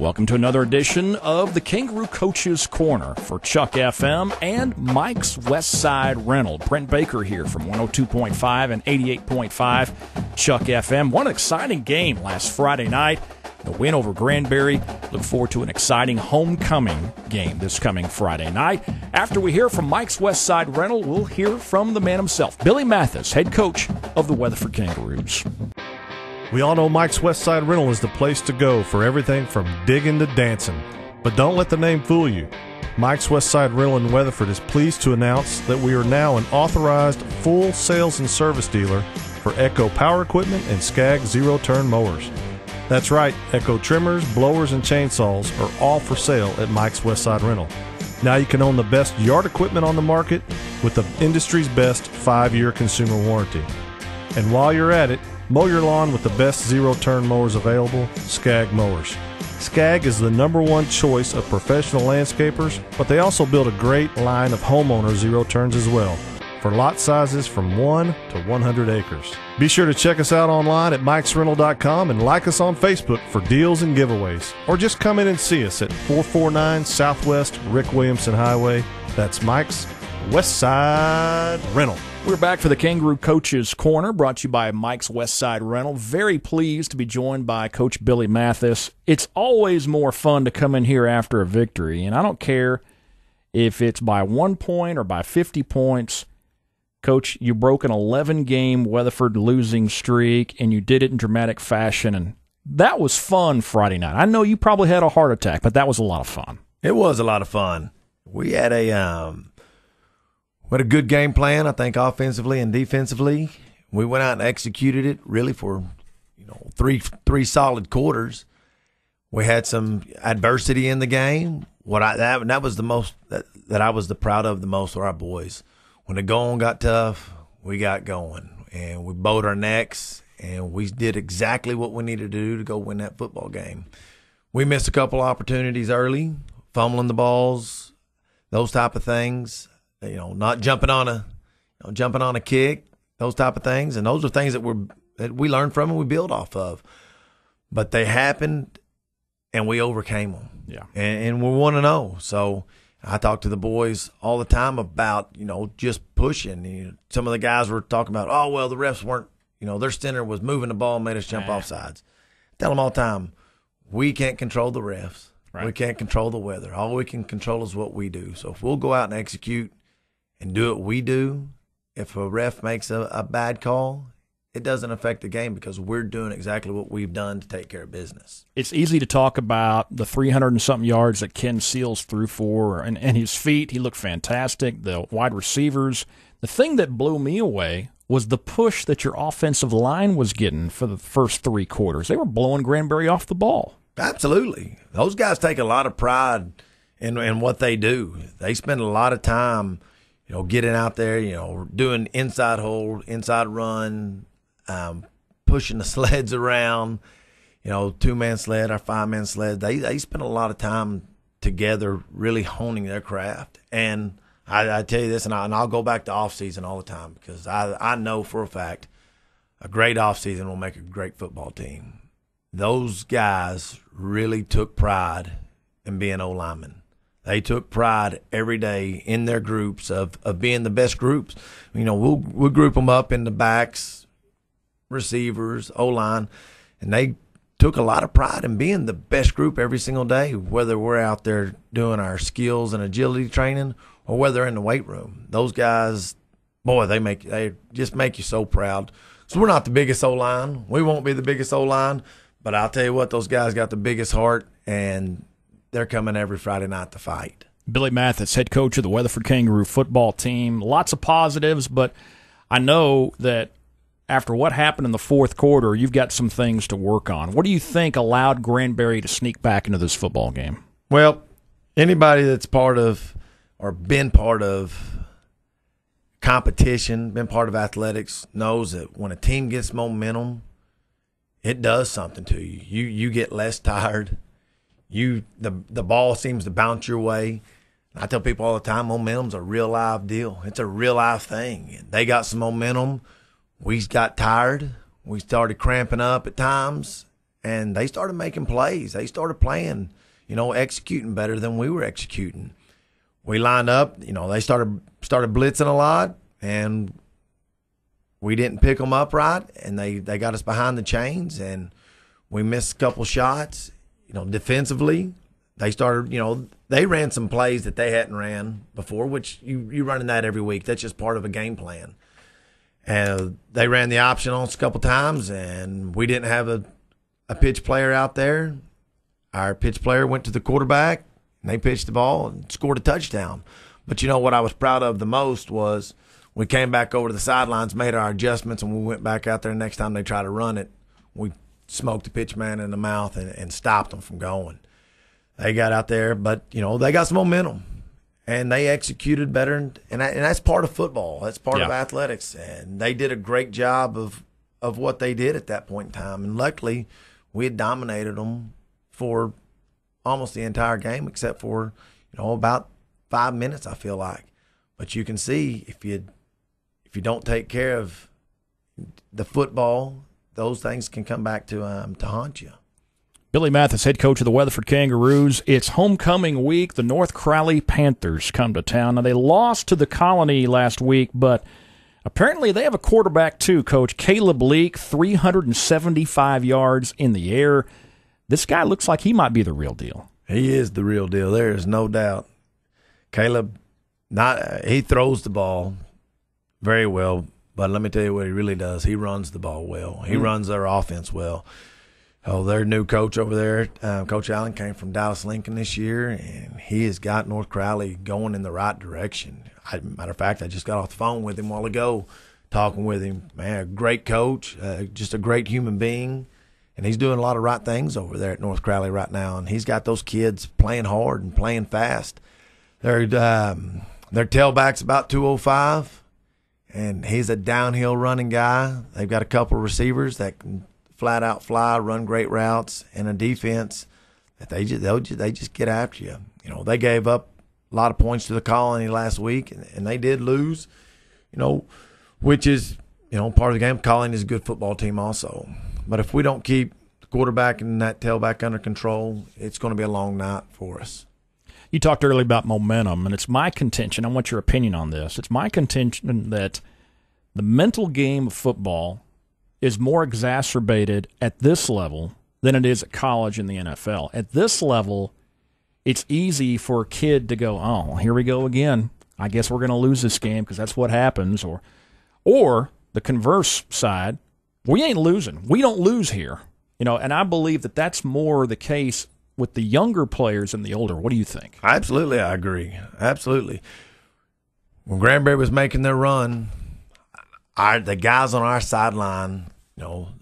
Welcome to another edition of the Kangaroo Coach's Corner for Chuck FM and Mike's Westside Rental. Brent Baker here from 102.5 and 88.5 Chuck FM. What an exciting game last Friday night. The win over Granbury. Look forward to an exciting homecoming game this coming Friday night. After we hear from Mike's Westside Rental, we'll hear from the man himself, Billy Mathis, head coach of the Weatherford Kangaroos. We all know Mike's Westside Rental is the place to go for everything from digging to dancing. But don't let the name fool you. Mike's Westside Rental in Weatherford is pleased to announce that we are now an authorized full sales and service dealer for Echo power equipment and Skag zero-turn mowers. That's right, Echo trimmers, blowers, and chainsaws are all for sale at Mike's Westside Rental. Now you can own the best yard equipment on the market with the industry's best 5-year consumer warranty. And while you're at it, mow your lawn with the best zero-turn mowers available, Skag mowers. Skag is the #1 choice of professional landscapers, but they also build a great line of homeowner zero-turns as well, for lot sizes from 1 to 100 acres. Be sure to check us out online at mikesrental.com and like us on Facebook for deals and giveaways. Or just come in and see us at 449 Southwest Rick Williamson Highway. That's Mike's Westside Rental. We're back for the Kangaroo Coach's Corner, brought to you by Mike's Westside Rental. Very pleased to be joined by Coach Billy Mathis. It's always more fun to come in here after a victory, and I don't care if it's by 1 point or by 50 points. Coach, you broke an 11-game Weatherford losing streak, and you did it in dramatic fashion, and that was fun Friday night. I know you probably had a heart attack, but that was a lot of fun. It was a lot of fun. We had a good game plan, I think, offensively and defensively. We went out and executed it really for three solid quarters. We had some adversity in the game. That was the most that I was proud of the most were our boys. When the going got tough, we got going, and we bowed our necks, and we did exactly what we needed to do to go win that football game. We missed a couple opportunities early, fumbling the balls, those type of things. Not jumping on a kick, those type of things, and those are things that we learned from and we build off of. But they happened, and we overcame them. Yeah, and we want to know. So I talk to the boys all the time about just pushing. Some of the guys were talking about, the refs weren't. Their center was moving the ball and made us jump off sides. Tell them all the time, we can't control the refs. Right. We can't control the weather. All we can control is what we do. So if we'll go out and execute and do what we do, if a ref makes a bad call, it doesn't affect the game because we're doing exactly what we've done to take care of business. It's easy to talk about the 300 and something yards that Ken Seals threw for, and his feet. He looked fantastic. The wide receivers. The thing that blew me away was the push that your offensive line was getting for the first 3 quarters. They were blowing Granbury off the ball. Absolutely. Those guys take a lot of pride in what they do. They spend a lot of time getting out there, doing inside hold, inside run, pushing the sleds around, 2-man sled or 5-man sled. They spend a lot of time together really honing their craft. And I tell you this, and I'll go back to off-season all the time because I know for a fact a great off-season will make a great football team. Those guys really took pride in being O-linemen. They took pride every day in their groups of being the best groups. We'll group them up in the backs, receivers, O-line, and they took a lot of pride in being the best group every single day, whether we're out there doing our skills and agility training or whether they're in the weight room. Those guys, boy, they just make you so proud. So we're not the biggest O-line. We won't be the biggest O-line, but I'll tell you what, those guys got the biggest heart, and they're coming every Friday night to fight. Billy Mathis, head coach of the Weatherford Kangaroo football team. Lots of positives, but I know that after what happened in the fourth quarter, you've got some things to work on. What do you think allowed Granbury to sneak back into this football game? Well, anybody that's part of or been part of competition, been part of athletics, knows that when a team gets momentum, it does something to you. You get less tired. The ball seems to bounce your way. I tell people all the time, momentum's a real live deal. It's a real live thing. They got some momentum. We got tired. We started cramping up at times, and they started making plays. They started playing, executing better than we were executing. We lined up, they started blitzing a lot, and we didn't pick them up right, and they got us behind the chains, and we missed a couple shots. Defensively, they started, they ran some plays that they hadn't ran before, which you running that every week. That's just part of a game plan. And they ran the option on us a couple times, and we didn't have a pitch player out there. Our pitch player went to the quarterback, and they pitched the ball and scored a touchdown. But what I was proud of the most was we came back over to the sidelines, made our adjustments, and we went back out there. Next time they tried to run it, we smoked the pitch man in the mouth and stopped them from going. They got out there, but, they got some momentum, and they executed better, and that's part of football. That's part of athletics, and they did a great job of what they did at that point in time. And luckily, we had dominated them for almost the entire game except for, about 5 minutes, I feel like. But you can see if you don't take care of the football, those things can come back to haunt you. Billy Mathis, head coach of the Weatherford Kangaroos. It's homecoming week. The North Crowley Panthers come to town. Now, they lost to the Colony last week, but apparently they have a quarterback too, Coach. Caleb Leak, 375 yards in the air. This guy looks like he might be the real deal. He is the real deal. There is no doubt. Caleb, he throws the ball very well, but let me tell you what he really does. He runs the ball well. He runs their offense well. Oh, their new coach over there, Coach Allen, came from Dallas Lincoln this year, and he has got North Crowley going in the right direction. Matter of fact, I just got off the phone with him a while ago, talking with him. Man, a great coach, just a great human being, and he's doing a lot of right things over there at North Crowley right now. And he's got those kids playing hard and playing fast. Their tailback's about 205, and he's a downhill running guy. They've got a couple of receivers that can flat out fly, run great routes, and a defense that they just get after you. They gave up a lot of points to the Colony last week, and they did lose. Which is part of the game. Colony is a good football team also, but if we don't keep the quarterback and that tailback under control, it's going to be a long night for us. You talked earlier about momentum, and it's my contention. I want your opinion on this. It's my contention that the mental game of football is more exacerbated at this level than it is at college and the NFL. At this level, it's easy for a kid to go, oh, here we go again. I guess we're going to lose this game because that's what happens. Or the converse side, we ain't losing. We don't lose here. And I believe that that's more the case with the younger players than the older. What do you think? Absolutely, I agree. Absolutely. When Granbury was making their run, the guys on our sideline,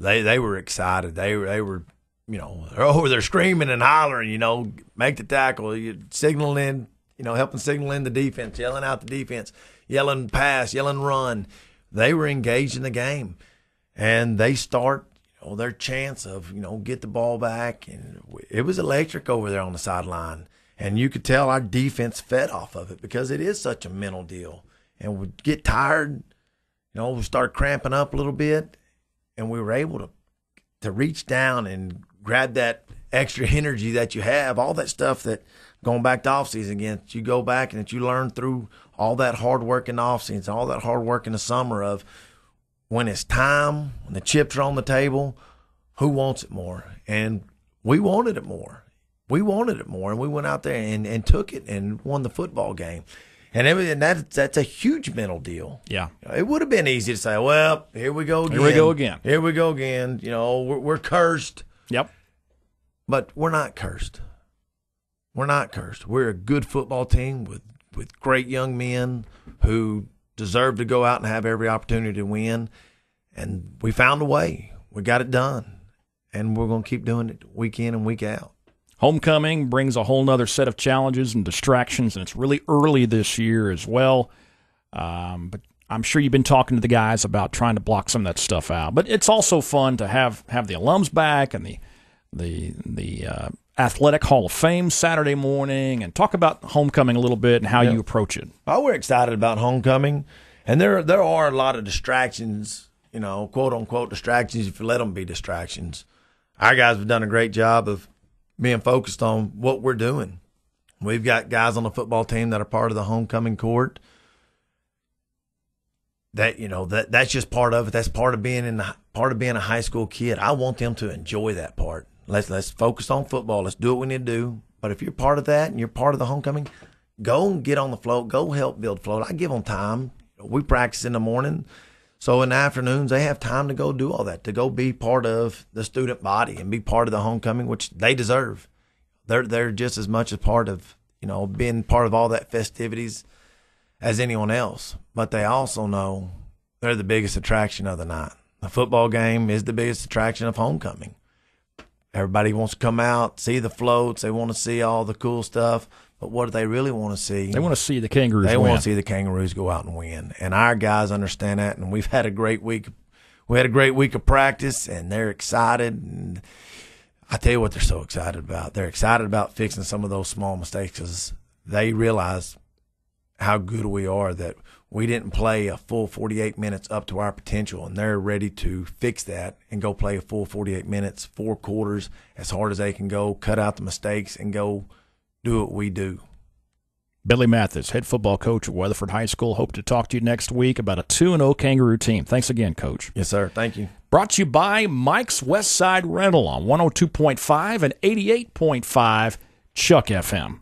they were excited. They were, they're over there screaming and hollering, make the tackle, signaling in, helping signal in the defense, yelling out the defense, yelling pass, yelling run. They were engaged in the game, and they start, their chance of, get the ball back, and it was electric over there on the sideline. And you could tell our defense fed off of it because it is such a mental deal. And we'd get tired. We start cramping up a little bit, and we were able to reach down and grab that extra energy that you have, all that stuff that going back to offseason again, that you go back and that you learn through all that hard work in the offseason, all that hard work in the summer of when it's time, when the chips are on the table, who wants it more? And we wanted it more. We wanted it more, and we went out there and took it and won the football game. And that's a huge mental deal. Yeah. It would have been easy to say, well, here we go again. Here we go again. We're cursed. Yep. But we're not cursed. We're not cursed. We're a good football team with great young men who deserve to go out and have every opportunity to win. And we found a way. We got it done. And we're going to keep doing it week in and week out. Homecoming brings a whole other set of challenges and distractions, and it's really early this year as well. But I'm sure you've been talking to the guys about trying to block some of that stuff out. But it's also fun to have the alums back and the Athletic Hall of Fame Saturday morning, and talk about homecoming a little bit and how you approach it. Oh, we're excited about homecoming, and there are a lot of distractions, quote unquote distractions, if you let them be distractions. our guys have done a great job of being focused on what we're doing. We've got guys on the football team that are part of the homecoming court. That's just part of it. That's part of being a high school kid. I want them to enjoy that part. Let's focus on football. Let's do what we need to do. But if you're part of that and you're part of the homecoming, go and get on the float. Go help build float. I give them time. We practice in the morning. So in the afternoons, they have time to go do all that, to go be part of the student body and be part of the homecoming, which they deserve. They're just as much a part of, being part of all that festivities as anyone else. But they also know they're the biggest attraction of the night. The football game is the biggest attraction of homecoming. Everybody wants to come out, see the floats. They want to see all the cool stuff. But what do they really want to see? They want to see the Kangaroos They win. want to see the Kangaroos go out and win. And our guys understand that, and we've had a great week. We had a great week of practice, and they're excited. And I tell you what they're so excited about. They're excited about fixing some of those small mistakes because they realize how good we are, that we didn't play a full 48 minutes up to our potential, and they're ready to fix that and go play a full 48 minutes, 4 quarters, as hard as they can go, cut out the mistakes, and go do what we do. Billy Mathis, head football coach at Weatherford High School. Hope to talk to you next week about a 2-0 Kangaroo team. Thanks again, Coach. Yes, sir. Thank you. Brought to you by Mike's Westside Rental on 102.5 and 88.5 Chuck FM.